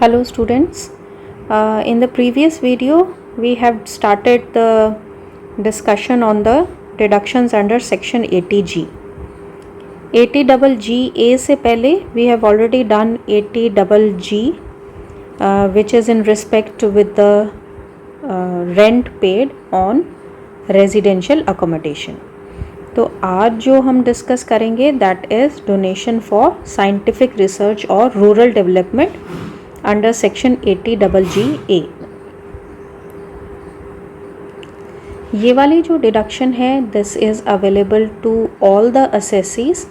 Hello students, in the previous video we have started the discussion on the deductions under section 80G. 80GG से पहले we have already done 80GG which is in respect with the rent paid on residential accommodation. तो आज जो हम discuss करेंगे that is donation for scientific research और rural development under section 80GG. ये वाली जो डिडक्शन है this is available to all the assessees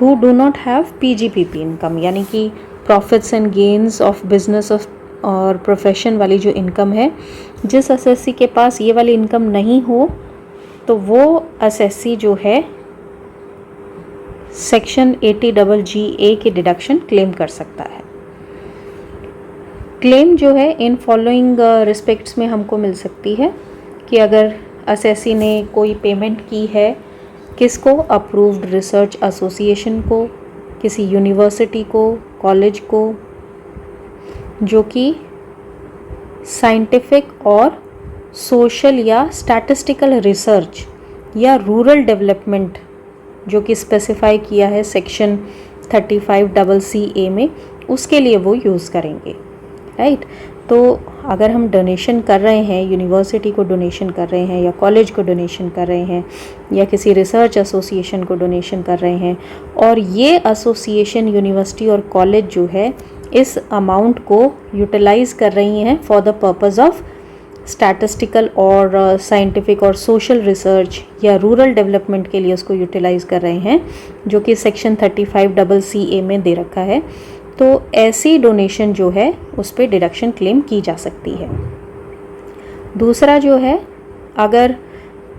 who do not have PGPP income, यानी कि profits and gains of business of और profession वाली जो इनकम है. जिस असेसी के पास ये वाली इनकम नहीं हो तो वो असेसी जो है सेक्शन 80GG की डिडक्शन क्लेम कर सकता है. क्लेम जो है इन फॉलोइंग रिस्पेक्ट्स में हमको मिल सकती है कि अगर असेसी ने कोई पेमेंट की है किसको, अप्रूव्ड रिसर्च एसोसिएशन को, किसी यूनिवर्सिटी को, कॉलेज को, जो कि साइंटिफिक और सोशल या स्टैटिस्टिकल रिसर्च या रूरल डेवलपमेंट जो कि स्पेसिफाई किया है सेक्शन 35CC में, उसके लिए वो यूज़ करेंगे. राइट. तो अगर हम डोनेशन कर रहे हैं, यूनिवर्सिटी को डोनेशन कर रहे हैं या कॉलेज को डोनेशन कर रहे हैं या किसी रिसर्च एसोसिएशन को डोनेशन कर रहे हैं और ये एसोसिएशन, यूनिवर्सिटी और कॉलेज जो है इस अमाउंट को यूटिलाइज कर रही हैं for the purpose of statistical और साइंटिफिक और सोशल रिसर्च या रूरल डेवलपमेंट के लिए उसको यूटिलाइज कर रहे हैं जो कि सेक्शन 35CC में दे रखा है, तो ऐसी डोनेशन जो है उस पर डिडक्शन क्लेम की जा सकती है. दूसरा जो है, अगर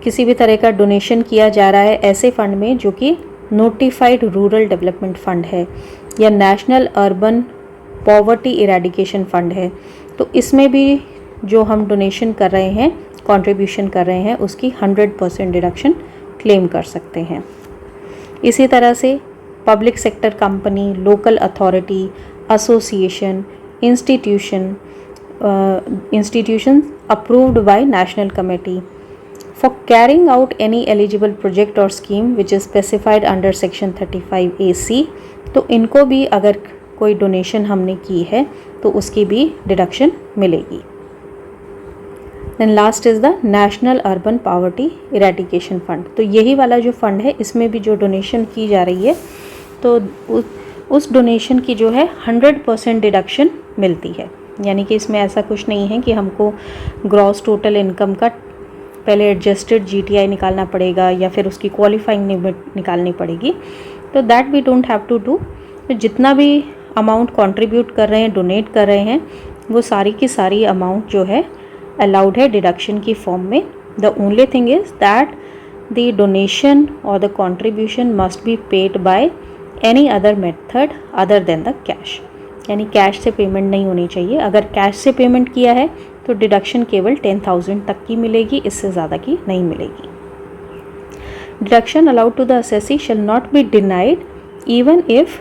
किसी भी तरह का डोनेशन किया जा रहा है ऐसे फंड में जो कि नोटिफाइड रूरल डेवलपमेंट फंड है या national urban poverty eradication fund है, तो इसमें भी जो हम डोनेशन कर रहे हैं, कंट्रीब्यूशन कर रहे हैं, उसकी 100% डिडक्शन क्लेम कर सकते हैं. इसी तरह से public sector company, local authority, association, institution approved by national committee for carrying out any eligible project और scheme which is specified under section 35AC, तो इनको भी अगर कोई डोनेशन हमने की है तो उसकी भी डिडक्शन मिलेगी. Then last is the national urban poverty eradication fund. तो यही वाला जो फंड है इसमें भी जो डोनेशन की जा रही है तो उस डोनेशन की जो है 100% डिडक्शन मिलती है. यानी कि इसमें ऐसा कुछ नहीं है कि हमको ग्रॉस टोटल इनकम का पहले एडजस्टेड GTI निकालना पड़ेगा या फिर उसकी क्वालिफाइंग लिमिट निकालनी पड़ेगी. तो that we don't have to do. जितना भी अमाउंट कंट्रीब्यूट कर रहे हैं, डोनेट कर रहे हैं, वो सारी की सारी अमाउंट जो है अलाउड है डिडक्शन की फॉर्म में. The only thing is that the donation और the contribution must be paid by any other method other than the cash. यानी कैश से पेमेंट नहीं होनी चाहिए. अगर कैश से पेमेंट किया है तो डिडक्शन केवल 10,000 तक की मिलेगी, इससे ज़्यादा की नहीं मिलेगी. Deduction allowed to the assessee shall not be denied even if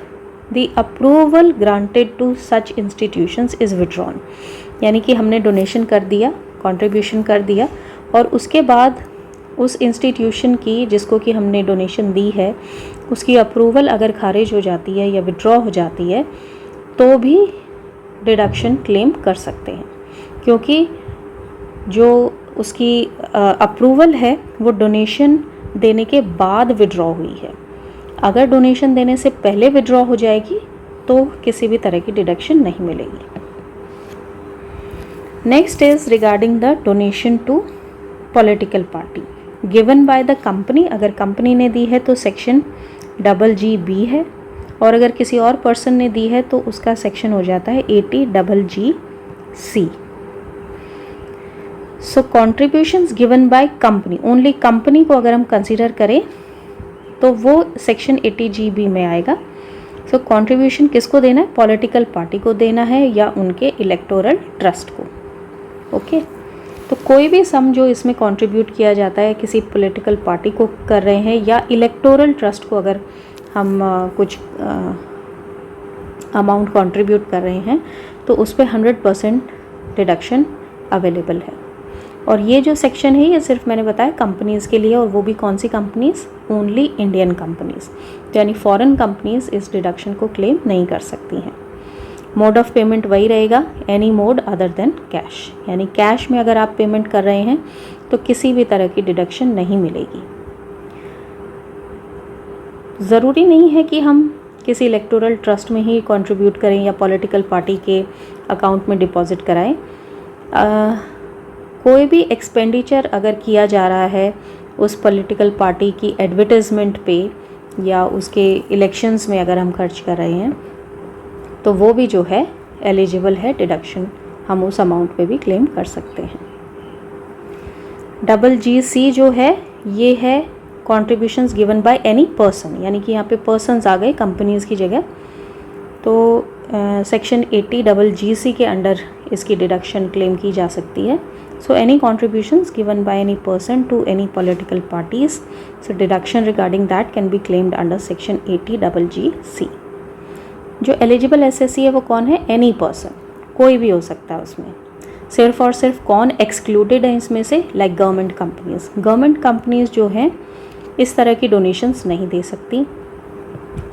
the approval granted to such institutions is withdrawn. यानी कि हमने डोनेशन कर दिया, कंट्रीब्यूशन कर दिया और उसके बाद उस इंस्टीट्यूशन की जिसको कि हमने डोनेशन दी है उसकी अप्रूवल अगर खारिज हो जाती है या विड्रॉ हो जाती है तो भी डिडक्शन क्लेम कर सकते हैं, क्योंकि जो उसकी अप्रूवल है वो डोनेशन देने के बाद विड्रॉ हुई है. अगर डोनेशन देने से पहले विड्रॉ हो जाएगी तो किसी भी तरह की डिडक्शन नहीं मिलेगी. Next is regarding the donation to political party given by the company. अगर कंपनी ने दी है तो सेक्शन GGB है और अगर किसी और पर्सन ने दी है तो उसका सेक्शन हो जाता है 80GGC. So contributions given by company, only company को अगर हम कंसीडर करें तो वो सेक्शन 80GB में आएगा. सो कॉन्ट्रीब्यूशन किसको देना है? पॉलिटिकल पार्टी को देना है या उनके इलेक्टोरल ट्रस्ट को. ओके. तो कोई भी सम जो इसमें कंट्रीब्यूट किया जाता है किसी पॉलिटिकल पार्टी को कर रहे हैं या इलेक्टोरल ट्रस्ट को अगर हम कुछ अमाउंट कंट्रीब्यूट कर रहे हैं तो उस पर 100% डिडक्शन अवेलेबल है। और ये जो सेक्शन है ये सिर्फ मैंने बताया कंपनीज़ के लिए, और वो भी कौन सी कंपनीज़, ओनली इंडियन कंपनीज़, तो यानी फॉरेन कंपनीज़ इस डिडक्शन को क्लेम नहीं कर सकती हैं। मोड ऑफ पेमेंट वही रहेगा, any mode other than cash, यानी कैश में अगर आप पेमेंट कर रहे हैं तो किसी भी तरह की डिडक्शन नहीं मिलेगी। ज़रूरी नहीं है कि हम किसी इलेक्टोरल ट्रस्ट में ही कंट्रीब्यूट करें या पॉलिटिकल पार्टी के अकाउंट में डिपॉजिट कराएं। कोई भी एक्सपेंडिचर अगर किया जा रहा है उस पॉलिटिकल पार्टी की एडवर्टाइजमेंट पे या उसके इलेक्शंस में अगर हम खर्च कर रहे हैं तो वो भी जो है एलिजिबल है डिडक्शन, हम उस अमाउंट पे भी क्लेम कर सकते हैं। GGC जो है ये है contributions given by any person, यानी कि यहाँ पे पर्सन्स आ गए कंपनीज़ की जगह। तो सेक्शन 80 GGC के अंडर इसकी डिडक्शन क्लेम की जा सकती है। So any contributions given by any person to any political parties, so deduction regarding that can be claimed under section 80 GGC। जो एलिजिबल एसएससी है वो कौन है, एनी पर्सन, कोई भी हो सकता है उसमें। सिर्फ और सिर्फ कौन एक्सक्लूडेड है इसमें से, like government companies. Government companies जो हैं इस तरह की डोनेशंस नहीं दे सकती,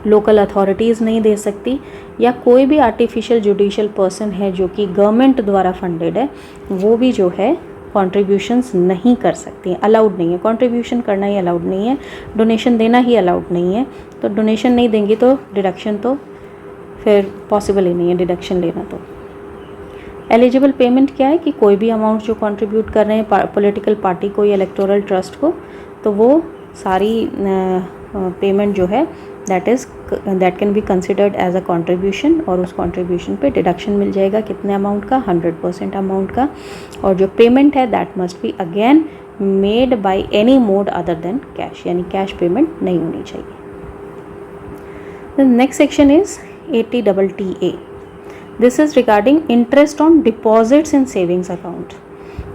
लोकल अथॉरिटीज़ नहीं दे सकती, या कोई भी आर्टिफिशियल जुडिशियल पर्सन है जो कि गवर्नमेंट द्वारा फंडेड है वो भी जो है कॉन्ट्रीब्यूशंस नहीं कर सकती, अलाउड नहीं है। कॉन्ट्रीब्यूशन करना ही अलाउड नहीं है, डोनेशन देना ही अलाउड नहीं है। तो डोनेशन नहीं देंगी तो डिडक्शन तो फिर पॉसिबल ही नहीं है डिडक्शन लेना। तो एलिजिबल पेमेंट क्या है कि कोई भी अमाउंट जो कंट्रीब्यूट कर रहे हैं पॉलिटिकल पार्टी को या इलेक्टोरल ट्रस्ट को, तो वो सारी पेमेंट जो है that can be considered as a contribution, और उस कंट्रीब्यूशन पे डिडक्शन मिल जाएगा कितने अमाउंट का, 100% अमाउंट का। और जो पेमेंट है that must be again made by any mode other than cash, यानी कैश पेमेंट नहीं होनी चाहिए। Next section is 80 TTA। This is regarding interest on deposits in savings account.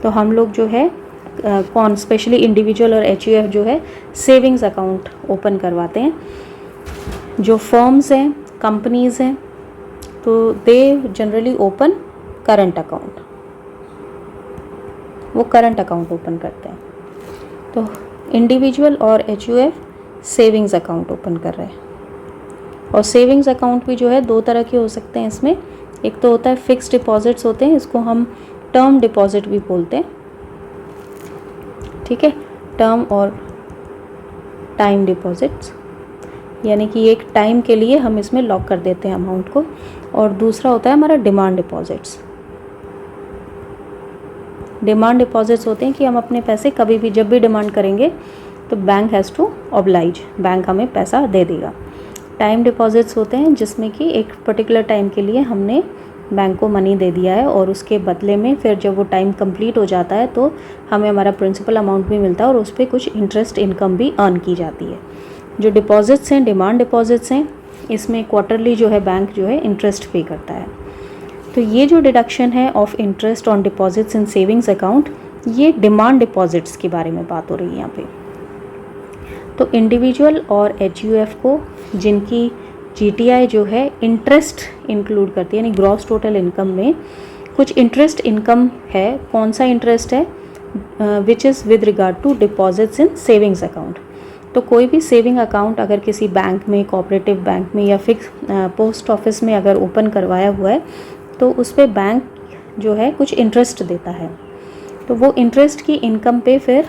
तो हम लोग जो है कौन स्पेशली इंडिविजुअल और HUF जो है सेविंग्स अकाउंट ओपन करवाते हैं। जो फर्म्स हैं, कंपनीज़ हैं, तो they generally open current account, वो करंट अकाउंट ओपन करते हैं। तो इंडिविजुअल और HUF सेविंग्स अकाउंट ओपन कर रहे हैं। और सेविंग्स अकाउंट भी जो है दो तरह के हो सकते हैं इसमें। एक तो होता है फिक्स्ड डिपॉजिट्स होते हैं, इसको हम टर्म डिपॉजिट भी बोलते हैं, ठीक है, टर्म और टाइम डिपॉजिट्स, यानी कि एक टाइम के लिए हम इसमें लॉक कर देते हैं अमाउंट को। और दूसरा होता है हमारा डिमांड डिपॉजिट्स। डिमांड डिपॉजिट्स होते हैं कि हम अपने पैसे कभी भी जब भी डिमांड करेंगे तो bank has to oblige, bank हमें पैसा दे देगा। टाइम डिपॉजिट्स होते हैं जिसमें कि एक पर्टिकुलर टाइम के लिए हमने बैंक को मनी दे दिया है और उसके बदले में फिर जब वो टाइम कंप्लीट हो जाता है तो हमें हमारा प्रिंसिपल अमाउंट भी मिलता है और उस पर कुछ इंटरेस्ट इनकम भी अर्न की जाती है। जो डिपॉजिट्स हैं, डिमांड डिपॉजिट्स हैं, इसमें क्वार्टरली जो है बैंक जो है इंटरेस्ट पे करता है। तो ये जो डिडक्शन है of interest on deposits in savings account, ये डिमांड डिपॉजिट्स के बारे में बात हो रही है यहाँ पे। तो इंडिविजुअल और HUF को जिनकी GTI जो है इंटरेस्ट इंक्लूड करती है, यानी ग्रॉस टोटल इनकम में कुछ इंटरेस्ट इनकम है। कौन सा इंटरेस्ट है, which is with regard to deposits in savings account. तो कोई भी सेविंग अकाउंट अगर किसी बैंक में, कोऑपरेटिव बैंक में या फिक्स पोस्ट ऑफिस में अगर ओपन करवाया हुआ है तो उस पर बैंक जो है कुछ इंटरेस्ट देता है। तो वो इंटरेस्ट की इनकम पे फिर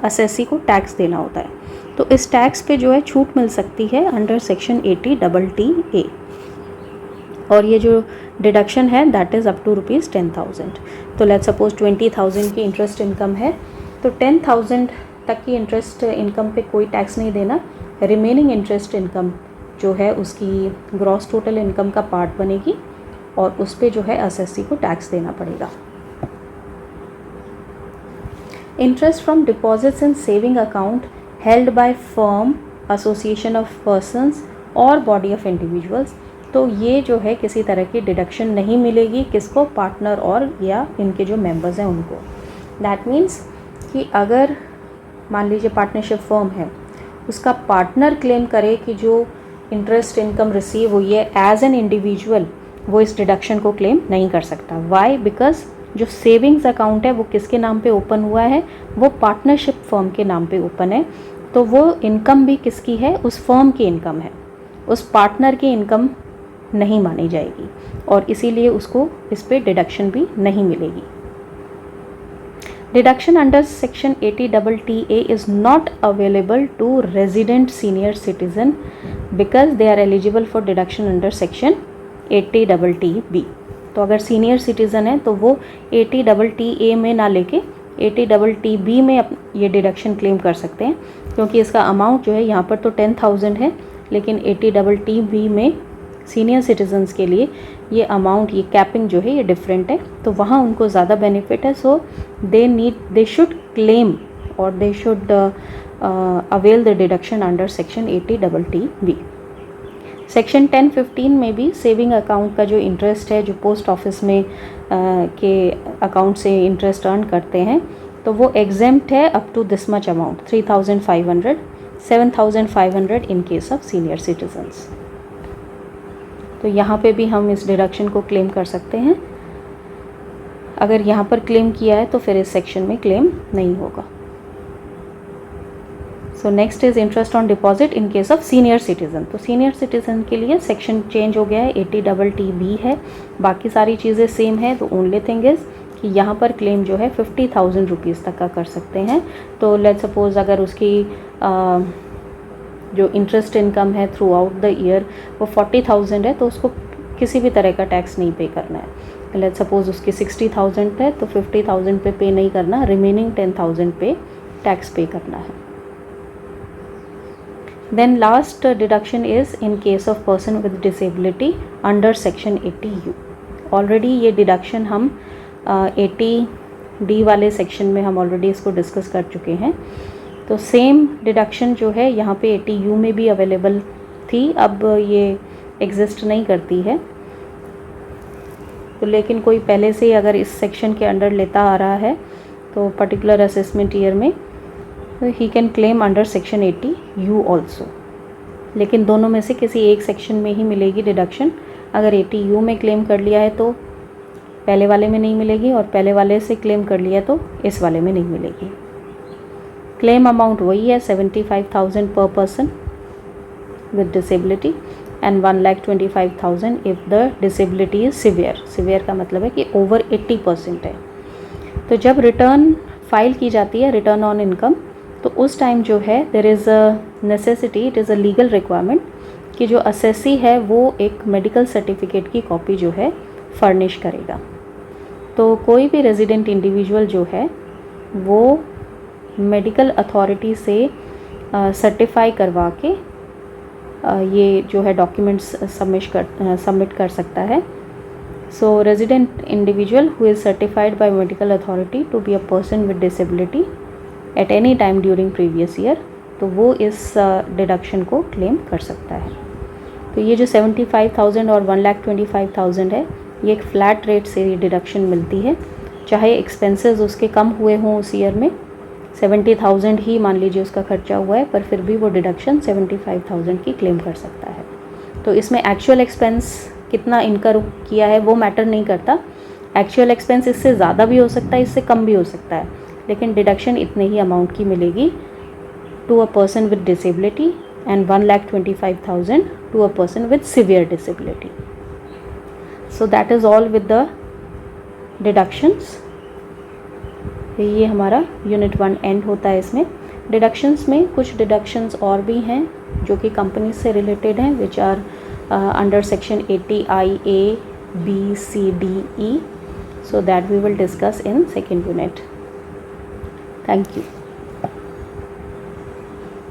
असेसी को टैक्स देना होता है। तो इस टैक्स पे जो है छूट मिल सकती है अंडर सेक्शन 80 TTA। और ये जो डिडक्शन है दैट इज़ अप टू ₹10,000। तो लेट्स सपोज 20,000 की इंटरेस्ट इनकम है तो 10,000 तक की इंटरेस्ट इनकम पे कोई टैक्स नहीं देना। रिमेनिंग इंटरेस्ट इनकम जो है उसकी ग्रॉस टोटल इनकम का पार्ट बनेगी और उस पे जो है असेसी को टैक्स देना पड़ेगा। Interest from deposits in saving account held by firm, association of persons और बॉडी ऑफ इंडिविजुअल्स, तो ये जो है किसी तरह की डिडक्शन नहीं मिलेगी किसको, पार्टनर और या इनके जो मेंबर्स हैं उनको। दैट मीन्स कि अगर मान लीजिए पार्टनरशिप फर्म है, उसका पार्टनर क्लेम करे कि जो इंटरेस्ट इनकम रिसीव हुई है एज एन इंडिविजुअल, वो इस डिडक्शन को क्लेम नहीं कर सकता। वाई? बिकॉज जो सेविंग्स अकाउंट है वो किसके नाम पे ओपन हुआ है, वो पार्टनरशिप फर्म के नाम पे ओपन है, तो वो इनकम भी किसकी है, उस फर्म की इनकम है, उस पार्टनर की इनकम नहीं मानी जाएगी और इसीलिए उसको इस पे डिडक्शन भी नहीं मिलेगी। Deduction under section 80TTA is not available to resident senior citizen because they are eligible for deduction under section 80TB। तो अगर सीनियर सिटीज़न है तो वो 80TTA में ना लेके 80TB में ये डिडक्शन क्लेम कर सकते हैं, क्योंकि इसका अमाउंट जो है यहाँ पर तो 10,000 है, लेकिन 80TB में सीनियर सिटीजन्स के लिए ये अमाउंट, ये कैपिंग जो है ये डिफरेंट है, तो वहाँ उनको ज़्यादा बेनिफिट है। सो दे शुड क्लेम और they should avail the deduction under section 80TB। Section 1015 में भी सेविंग अकाउंट का जो इंटरेस्ट है, जो पोस्ट ऑफिस में के अकाउंट से इंटरेस्ट अर्न करते हैं, तो वो एग्जेम्प्ट है up to this much amount, 3,500, 7,500 in case of senior citizens. तो यहाँ पे भी हम इस डिडक्शन को क्लेम कर सकते हैं। अगर यहाँ पर क्लेम किया है तो फिर इस सेक्शन में क्लेम नहीं होगा। So next is interest on deposit in case of senior citizen. तो सीनियर सिटीजन के लिए सेक्शन चेंज हो गया है, 80TB है, बाकी सारी चीज़ें सेम है। तो ओनली थिंग इज़ कि यहाँ पर क्लेम जो है 50,000 रुपीज़ तक का कर सकते हैं। तो लेट्स सपोज अगर उसकी जो इंटरेस्ट इनकम है थ्रू आउट द ईयर वो 40,000 है, तो उसको किसी भी तरह का टैक्स नहीं पे करना है। लेट्स सपोज उसकी 60,000 है तो 50,000 पे नहीं करना, रिमेनिंग 10,000 पे टैक्स पे करना है। Then last deduction is in case of person with disability under section 80U. Already ये deduction हम 80D वाले सेक्शन में हम ऑलरेडी इसको डिस्कस कर चुके हैं। तो सेम डिडक्शन जो है यहाँ पे 80U में भी अवेलेबल थी, अब ये एग्जिस्ट नहीं करती है। तो लेकिन कोई पहले से अगर इस सेक्शन के अंडर लेता आ रहा है तो पर्टिकुलर असेसमेंट ईयर में he can claim under section 80U also. लेकिन दोनों में से किसी एक सेक्शन में ही मिलेगी डिडक्शन। अगर 80U में क्लेम कर लिया है तो पहले वाले में नहीं मिलेगी, और पहले वाले से क्लेम कर लिया तो इस वाले में नहीं मिलेगी। क्लेम अमाउंट वही है, 75,000 पर person with disability and 1,25,000 if the disability is severe. Severe का मतलब है कि ओवर 80% है। तो जब रिटर्न फाइल की जाती है, रिटर्न ऑन इनकम, तो उस टाइम जो है there is a necessity, it is a legal requirement कि जो असेसी है वो एक मेडिकल सर्टिफिकेट की कॉपी जो है फर्निश करेगा। तो कोई भी रेजिडेंट इंडिविजुअल जो है वो मेडिकल अथॉरिटी से सर्टिफाई करवा के ये जो है डॉक्यूमेंट्स सबमिट कर सकता है। So resident individual who is certified by medical authority to be a person with disability at any time during previous year, तो वो इस डिडक्शन को क्लेम कर सकता है। तो ये जो 75,000 और 1,25,000 है, ये एक फ्लैट रेट से ये डिडक्शन मिलती है, चाहे एक्सपेंसेस उसके कम हुए हों उस ईयर में। 70,000 ही मान लीजिए उसका खर्चा हुआ है, पर फिर भी वो डिडक्शन 75,000 की क्लेम कर सकता है। तो इसमें एक्चुअल एक्सपेंस कितना इनकर किया है वो मैटर नहीं करता। एक्चुअल एक्सपेंस इससे ज़्यादा भी हो सकता है, इससे कम भी हो सकता है, लेकिन डिडक्शन इतने ही अमाउंट की मिलेगी to a person with disability and 1,25,000 to a person with severe disability. So that is all with the deductions. ये हमारा यूनिट 1 एंड होता है। इसमें डिडक्शंस में कुछ डिडक्शंस और भी हैं जो कि कंपनी से रिलेटेड हैं, which are under section 80IA, B, C, D, E. So that we will discuss in second unit. Thank you.